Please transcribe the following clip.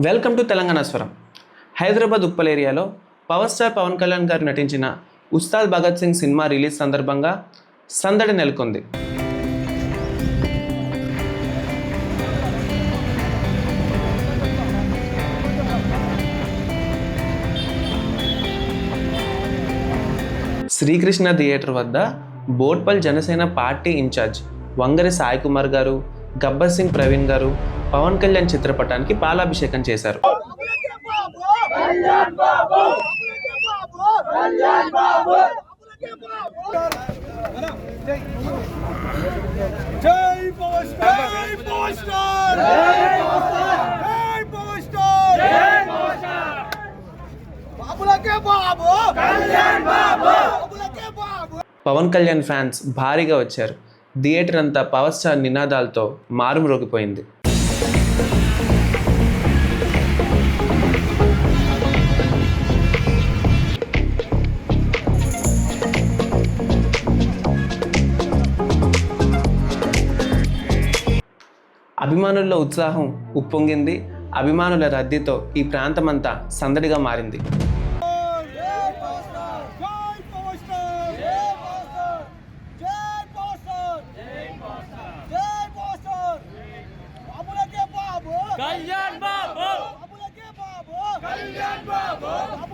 Welcome to Telangana స్వరం. హైదరాబాద్ ఉప్పల్ ఏరియాలో power star Pawan Kalyan గారు నటించిన ఉస్తాద్ భగత్ సింగ్ సినిమా రిలీజ్ సందర్భంగా సందడి నెలకొంది. శ్రీకృష్ణ థియేటర్ వద్ద బోట్పల్ జనసేన పార్టీ ఇన్ఛార్జ్ వంగరి సాయి కుమార్ గారు, గబ్బర్ సింగ్ ప్రవీణ్ గారు పవన్ కళ్యాణ్ చిత్రపటానికి పాలాభిషేకం చేశారు. పవన్ కళ్యాణ్ ఫ్యాన్స్ భారీగా వచ్చారు. థియేటర్ అంతా పవర్ స్టార్ నినాదాలతో మారుమ్రోగిపోయింది. అభిమానుల్లో ఉత్సాహం ఉప్పొంగింది. అభిమానుల రద్దీతో ఈ ప్రాంతమంతా సందడిగా మారింది. కళ్యాణ్